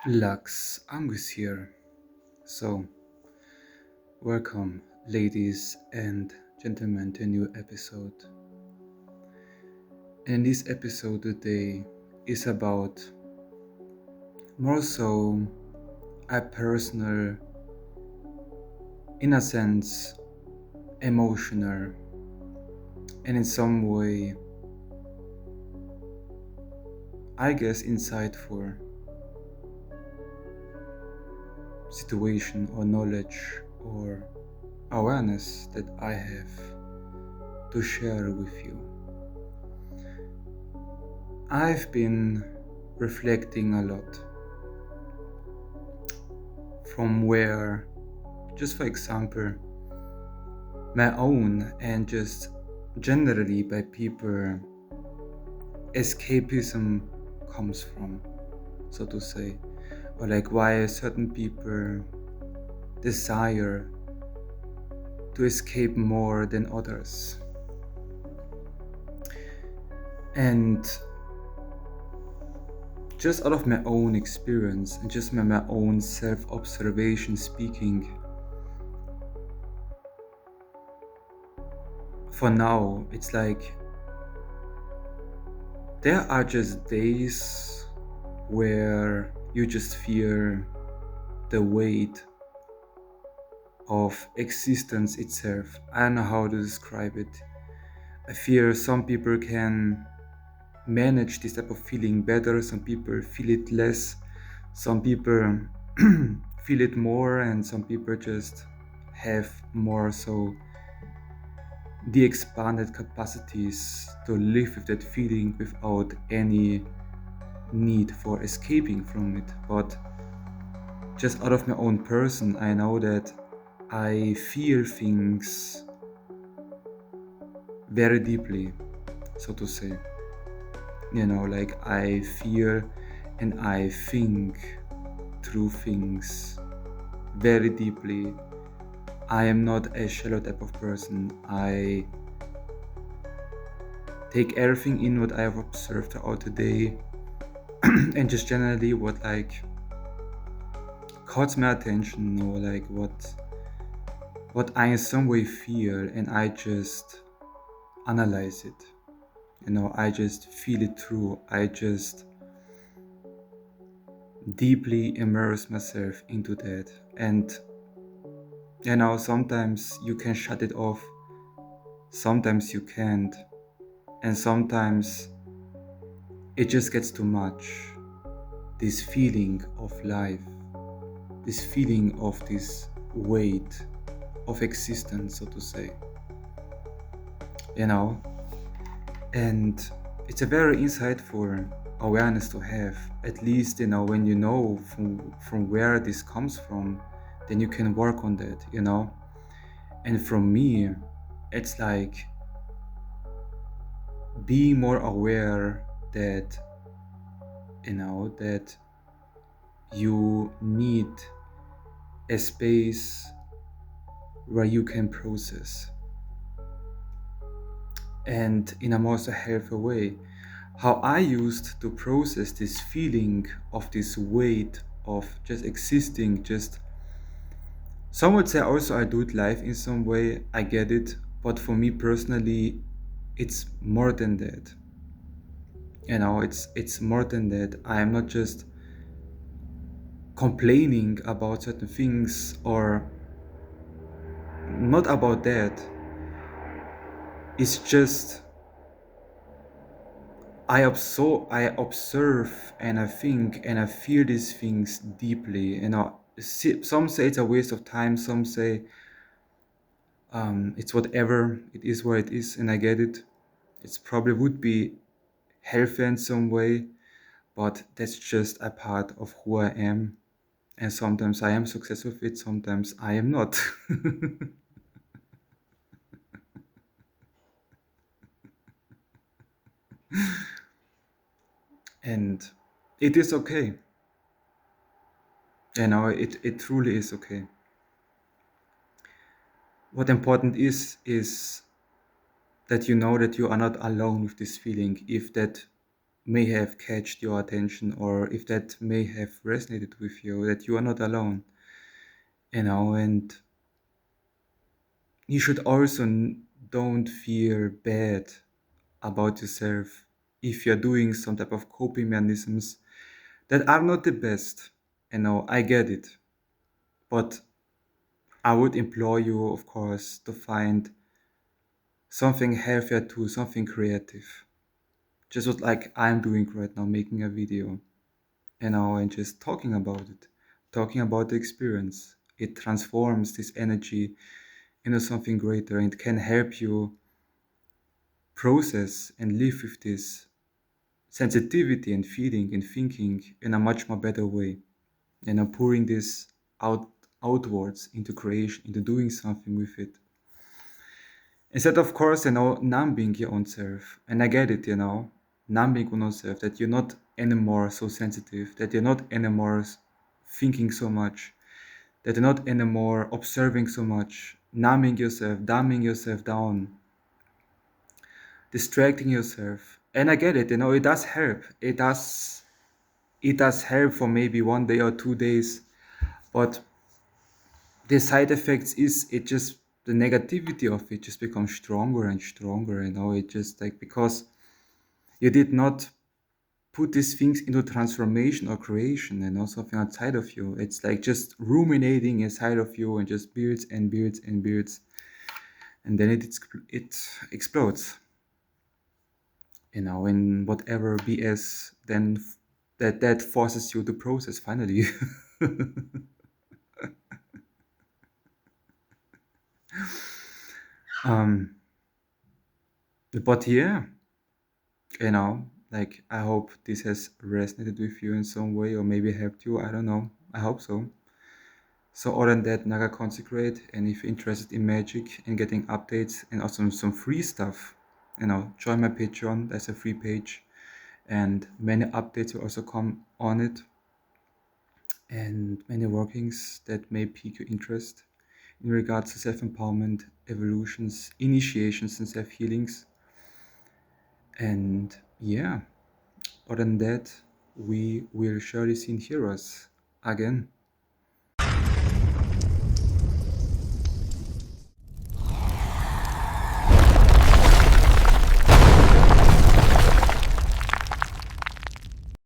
Lux Anguis here. So, welcome, ladies and gentlemen, to a new episode. And this episode today is about more so a personal, in a sense, emotional, and in some way, I guess, insightful situation or knowledge or awareness that I have to share with you. I've been reflecting a lot from where, just for example, my own and just generally by people, escapism comes from, so to say, or like why certain people desire to escape more than others. And just out of my own experience and just my own self-observation speaking, for now, it's like there are just days where you just feel the weight of existence itself. I don't know how to describe it. I fear some people can manage this type of feeling better, some people feel it less, some people feel it more, and some people just have more so the expanded capacities to live with that feeling without any need for escaping from it. But just out of my own person, I know that I feel things very deeply, so to say. Like I feel and I think through things very deeply. I am not a shallow type of person. I take everything in what I have observed throughout the day and just generally what like caught my attention, or like what I in some way feel, and I just analyze it. I just feel it through. I just deeply immerse myself into that. And sometimes you can shut it off, sometimes you can't, and sometimes it just gets too much. This feeling of life, this feeling of this weight of existence, so to say. And it's a very insightful awareness to have, at least when you know from where this comes from, then you can work on that. And from me, it's like being more aware that that you need a space where you can process, and in a more healthy way. How I used to process this feeling of this weight of just existing, just some would say also I do it live in some way, I get it, but for me personally, it's more than that. It's more than that. I am not just complaining about certain things, or not about that. It's just I observe and I think and I feel these things deeply. Some say it's a waste of time. Some say it's whatever. It is what it is, and I get it. It's probably would be healthy in some way, but that's just a part of who I am. And sometimes I am successful with it. Sometimes I am not. And it is okay. It truly is okay. What important is that you know that you are not alone with this feeling. If that may have catched your attention, or if that may have resonated with you, that you are not alone, and you should also don't feel bad about yourself if you're doing some type of coping mechanisms that are not the best. I get it, but I would implore you, of course, to find something healthier too, something creative. Just what like I'm doing right now, making a video, and just talking about it, talking about the experience. It transforms this energy into something greater, and it can help you process and live with this sensitivity and feeling and thinking in a much more better way. Pouring this out outwards into creation, into doing something with it. Instead, of course, numbing your own self. And I get it, numbing your own self, that you're not anymore so sensitive, that you're not anymore thinking so much, that you're not anymore observing so much, numbing yourself, dumbing yourself down, distracting yourself. And I get it, it does help. It does help for maybe 1 day or 2 days, but the side effects is it just the negativity of it just becomes stronger and stronger. It just like because you did not put these things into transformation or creation, something outside of you. It's like just ruminating inside of you and just builds and builds and builds, and then it explodes, in whatever BS then that forces you to process finally. um but yeah, like I hope this has resonated with you in some way, or maybe helped you. I don't know, I hope so. So other than that, NAGA Consecrate, and if you're interested in magic and getting updates and also some free stuff, join my Patreon. That's a free page, and many updates will also come on it, and many workings that may pique your interest in regards to self-empowerment, evolutions, initiations, and self-healings. And yeah, other than that, we will surely see and hear us again.